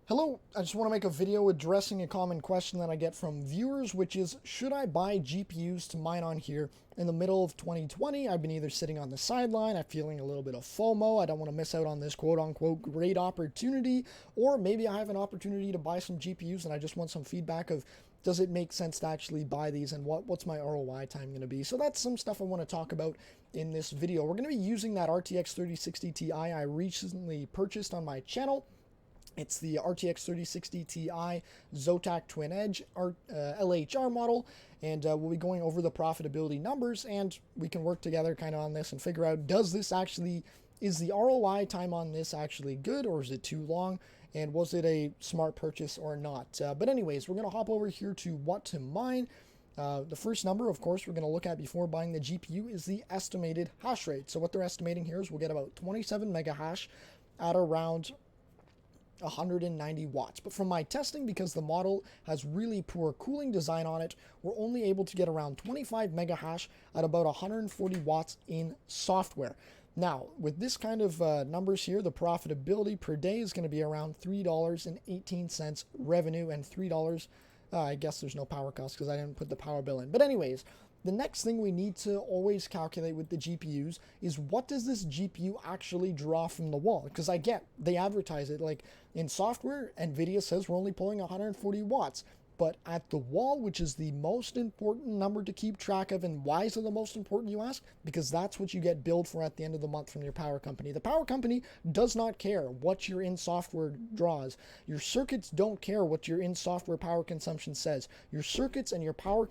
Hello, I just want to make a video addressing a common question that I get from viewers, which is, should I buy GPUs to mine on here in the middle of 2020? I've been either sitting on the sideline, I'm feeling a little bit of FOMO, I don't want to miss out on this quote-unquote great opportunity, or maybe I have an opportunity to buy some GPUs and I just want some feedback of, does it make sense to actually buy these and what's my ROI time going to be? So that's some stuff I want to talk about in this video. We're going to be using that RTX 3060 Ti I recently purchased on my channel. It's the RTX 3060 Ti Zotac Twin Edge LHR model, and we'll be going over the profitability numbers, and we can work together kind of on this and figure out, is the ROI time on this actually good, or is it too long, and was it a smart purchase or not? But anyways, we're going to hop over here to what to mine. The first number, of course, we're going to look at before buying the GPU is the estimated hash rate. So what they're estimating here is we'll get about 27 mega hash at around 190 watts. But from my testing, because the model has really poor cooling design on it, we're only able to get around 25 mega hash at about 140 watts in software. Now, with this kind of numbers here, the profitability per day is going to be around $3.18 revenue and $3. I guess there's no power cost because I didn't put the power bill in. But anyways, the next thing we need to always calculate with the GPUs is, what does this GPU actually draw from the wall? Because they advertise it like in software, NVIDIA says we're only pulling 140 watts. But at the wall, which is the most important number to keep track of, and why is it the most important, you ask? Because that's what you get billed for at the end of the month from your power company. The power company does not care what your in-software draws. Your circuits don't care what your in-software power consumption says. Your circuits and your power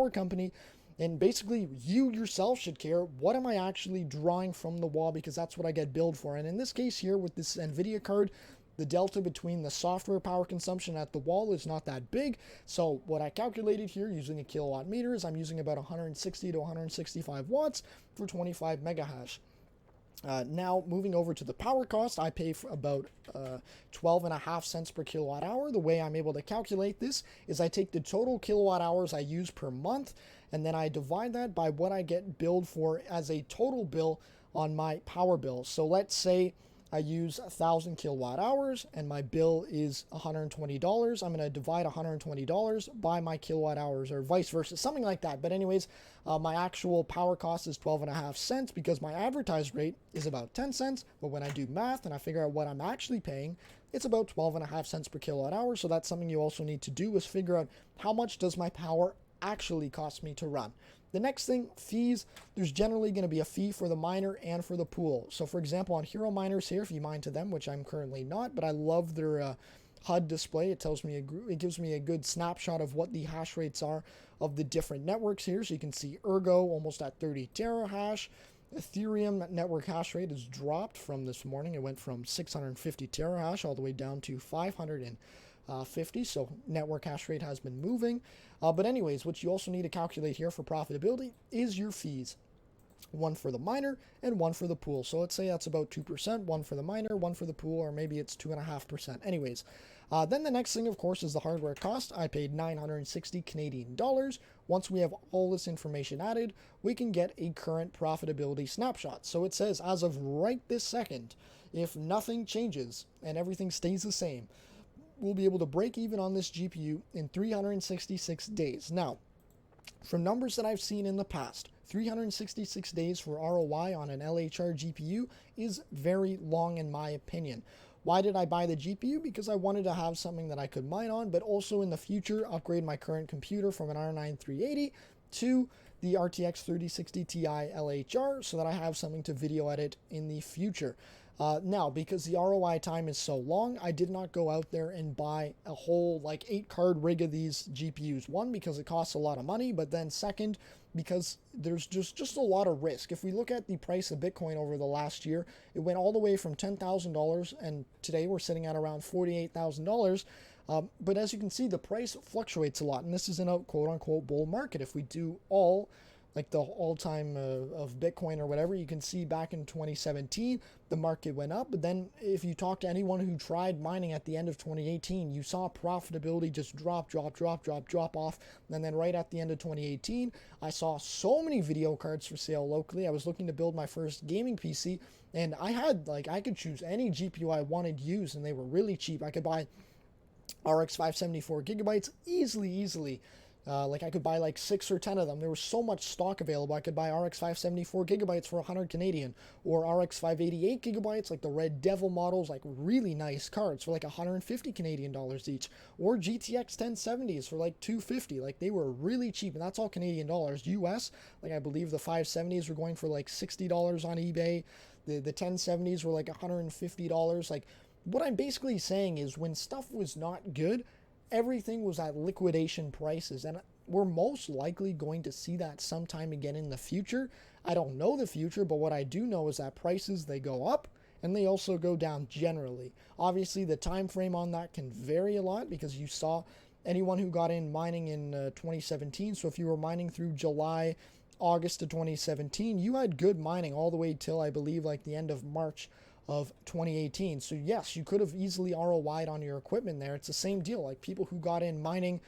company, and basically you yourself, should care, what am I actually drawing from the wall, because that's what I get billed for. And in this case here with this NVIDIA card, the delta between the software power consumption at the wall is not that big. So what I calculated here using a kilowatt meter is I'm using about 160 to 165 watts for 25 mega hash. Now, moving over to the power cost, I pay for about 12.5 cents per kilowatt hour. The way I'm able to calculate this is I take the total kilowatt hours I use per month, and then I divide that by what I get billed for as a total bill on my power bill. So let's say I use 1,000 kilowatt hours and my bill is $120. I'm going to divide $120 by my kilowatt hours, or vice versa, something like that. But anyways, my actual power cost is 12.5 cents because my advertised rate is about 10 cents. But when I do math and I figure out what I'm actually paying, it's about 12.5 cents per kilowatt hour. So that's something you also need to do, is figure out how much does my power actually cost me to run. The next thing, fees. There's generally going to be a fee for the miner and for the pool. So for example, on Hero Miners here, if you mine to them, which I'm currently not, but I love their HUD display. It gives me a good snapshot of what the hash rates are of the different networks here. So you can see Ergo almost at 30 terahash. Ethereum network hash rate has dropped from this morning. It went from 650 terahash all the way down to 550. So network hash rate has been moving. But anyways, what you also need to calculate here for profitability is your fees. One for the miner and one for the pool. So let's say that's about 2%, one for the miner, one for the pool, or maybe it's 2.5%. Anyways, then the next thing, of course, is the hardware cost. I paid 960 Canadian dollars. Once we have all this information added, we can get a current profitability snapshot. So it says, as of right this second, if nothing changes and everything stays the same, we'll be able to break even on this GPU in 366 days. Now, from numbers that I've seen in the past, 366 days for ROI on an LHR GPU is very long in my opinion. Why did I buy the GPU? Because I wanted to have something that I could mine on, but also in the future upgrade my current computer from an R9 380 to the RTX 3060 Ti LHR so that I have something to video edit in the future. Now, because the ROI time is so long, I did not go out there and buy a whole 8-card rig of these GPUs. One, because it costs a lot of money, but then second, because there's just a lot of risk. If we look at the price of Bitcoin over the last year, it went all the way from $10,000, and today we're sitting at around $48,000. But as you can see, the price fluctuates a lot, and this is in a quote-unquote bull market. If we do all like the all-time of Bitcoin or whatever, you can see back in 2017 the market went up, but then if you talk to anyone who tried mining at the end of 2018, you saw profitability just drop off. And then right at the end of 2018, I saw so many video cards for sale locally. I was looking to build my first gaming PC, and I could choose any GPU I wanted used, and they were really cheap. I could buy RX 574 gigabytes easily. Like I could buy like 6 or 10 of them. There was so much stock available. I could buy RX 574 gigabytes for 100 Canadian, or RX 588 gigabytes, like the Red Devil models, like really nice cards for like 150 Canadian dollars each, or GTX 1070s for like 250. Like they were really cheap, and that's all Canadian dollars. US, like I believe the 570s were going for like $60 on eBay. The 1070s were like $150. Like what I'm basically saying is when stuff was not good, everything was at liquidation prices, and we're most likely going to see that sometime again in the future. I don't know the future, but what I do know is that prices, they go up and they also go down generally. Obviously the time frame on that can vary a lot, because you saw anyone who got in mining in 2017, so if you were mining through July, August of 2017, you had good mining all the way till I believe like the end of March of 2018. So yes, you could have easily ROI'd on your equipment there. It's the same deal. Like people who got in mining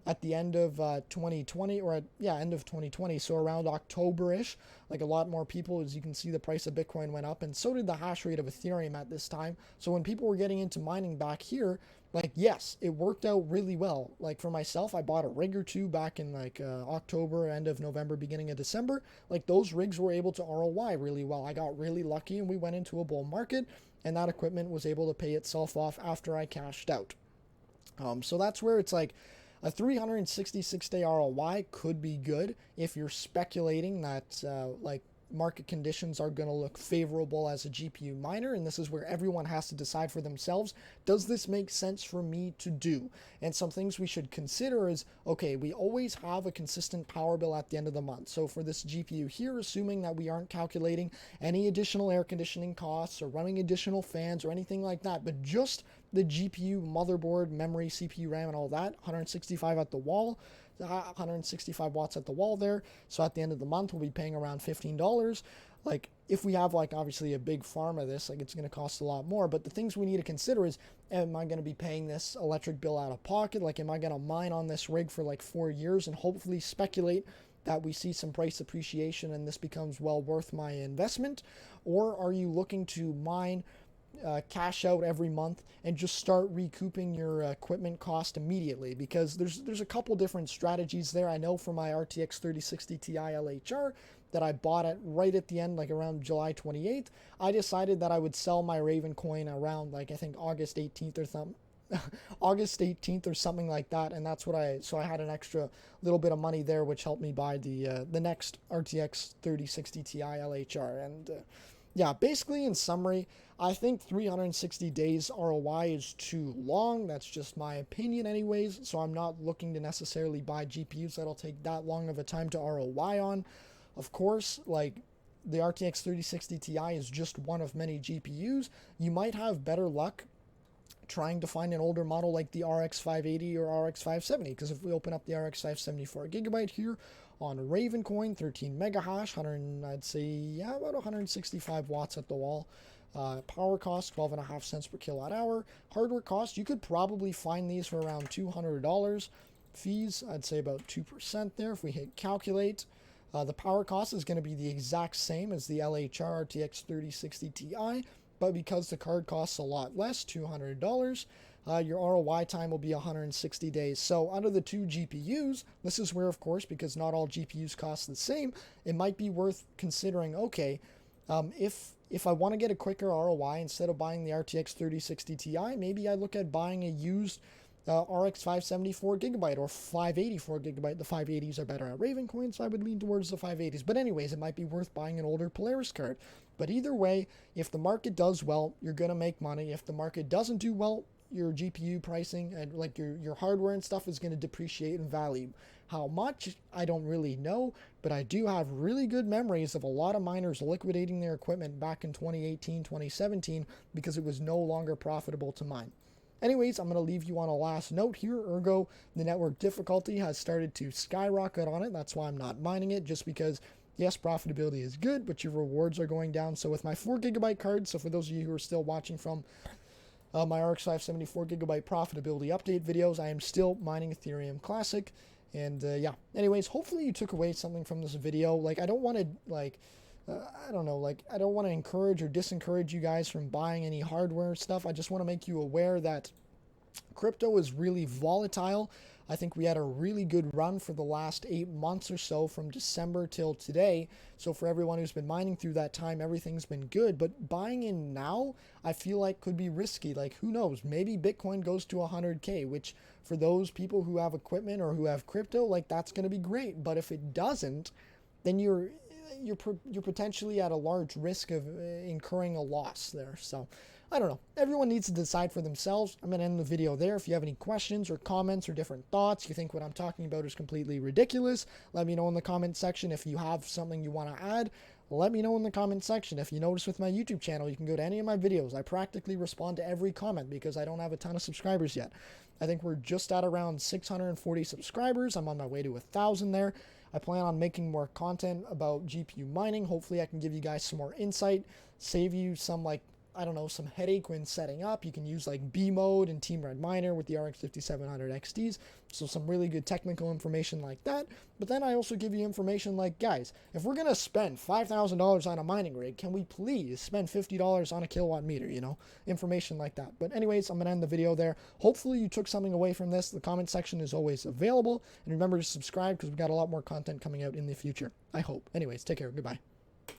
at the end of 2020, or end of 2020, so around October-ish, like a lot more people, as you can see, the price of Bitcoin went up, and so did the hash rate of Ethereum at this time. So when people were getting into mining back here, like yes, it worked out really well. Like for myself, I bought a rig or two back in like October, end of November, beginning of December. Like those rigs were able to ROI really well. I got really lucky and we went into a bull market, and that equipment was able to pay itself off after I cashed out. So that's where it's like a 366-day ROI could be good if you're speculating that like market conditions are going to look favorable as a GPU miner, and this is where everyone has to decide for themselves, does this make sense for me to do? And some things we should consider is, okay, we always have a consistent power bill at the end of the month. So for this GPU here, assuming that we aren't calculating any additional air conditioning costs or running additional fans or anything like that, but just the GPU, motherboard, memory, CPU, RAM, and all that, 165 at the wall, 165 watts at the wall there. So at the end of the month, we'll be paying around $15. Like if we have like obviously a big farm of this, like it's going to cost a lot more. But the things we need to consider is, am I going to be paying this electric bill out of pocket? Like, am I going to mine on this rig for like 4 years and hopefully speculate that we see some price appreciation and this becomes well worth my investment? Or are you looking to mine, cash out every month and just start recouping your equipment cost immediately? Because there's a couple different strategies there. I know for my RTX 3060 Ti LHR that I bought right at the end, like around July 28th, I decided that I would sell my Raven coin around like I think August 18th or something. August 18th or something like that, and that's what I had an extra little bit of money there, which helped me buy the next RTX 3060 Ti LHR. And yeah, basically in summary, I think 360 days ROI is too long. That's just my opinion anyways, so I'm not looking to necessarily buy GPUs that'll take that long of a time to ROI on. Of course, like the RTX 3060 Ti is just one of many GPUs. You might have better luck trying to find an older model like the RX 580 or RX 570, because if we open up the RX 574 gigabyte here on Raven coin, 13 mega hash, I'd say about 165 watts at the wall. Power cost 12.5 cents per kilowatt hour. Hardware cost, you could probably find these for around $200. Fees, I'd say about 2% there if we hit calculate. The power cost is going to be the exact same as the LHR RTX 3060 Ti, but because the card costs a lot less, $200, your ROI time will be 160 days. So out of the two GPUs, this is where, of course, because not all GPUs cost the same, it might be worth considering, okay, if I want to get a quicker ROI, instead of buying the RTX 3060 Ti, maybe I look at buying a used RX 574 gigabyte or 584 gigabyte. The 580s are better at Raven coin, so I would lean towards the 580s. But anyways, it might be worth buying an older Polaris card. But either way, if the market does well, you're going to make money. If the market doesn't do well, your GPU pricing and like your hardware and stuff is going to depreciate in value. How much, I don't really know, but I do have really good memories of a lot of miners liquidating their equipment back in 2018, 2017 because it was no longer profitable to mine. Anyways, I'm going to leave you on a last note here. Ergo, the network difficulty has started to skyrocket on it. That's why I'm not mining it, just because yes, profitability is good, but your rewards are going down. So with my 4 gigabyte card, so for those of you who are still watching from my RX 574 gigabyte profitability update videos, I am still mining Ethereum Classic. And yeah, anyways, hopefully you took away something from this video. Like, I don't want to, like, I don't know, like, I don't want to encourage or discourage you guys from buying any hardware stuff. I just want to make you aware that crypto is really volatile. I think we had a really good run for the last 8 months or so, from December till today. So for everyone who's been mining through that time, everything's been good. But buying in now, I feel like could be risky. Like, who knows? Maybe Bitcoin goes to 100K, which for those people who have equipment or who have crypto, like, that's going to be great. But if it doesn't, then you're potentially at a large risk of incurring a loss there. So I don't know. Everyone needs to decide for themselves. I'm going to end the video there. If you have any questions or comments or different thoughts, you think what I'm talking about is completely ridiculous, let me know in the comment section. If you have something you want to add, let me know in the comment section. If you notice with my YouTube channel, you can go to any of my videos. I practically respond to every comment because I don't have a ton of subscribers yet. I think we're just at around 640 subscribers. I'm on my way to 1,000 there. I plan on making more content about GPU mining. Hopefully I can give you guys some more insight, save you some, like, I don't know, some headache when setting up. You can use like B mode and Team Red Miner with the RX 5700 XTs. So some really good technical information like that. But then I also give you information like, guys, if we're going to spend $5,000 on a mining rig, can we please spend $50 on a kilowatt meter, you know, information like that. But anyways, I'm going to end the video there. Hopefully you took something away from this. The comment section is always available. And remember to subscribe because we've got a lot more content coming out in the future. I hope. Anyways, take care. Goodbye.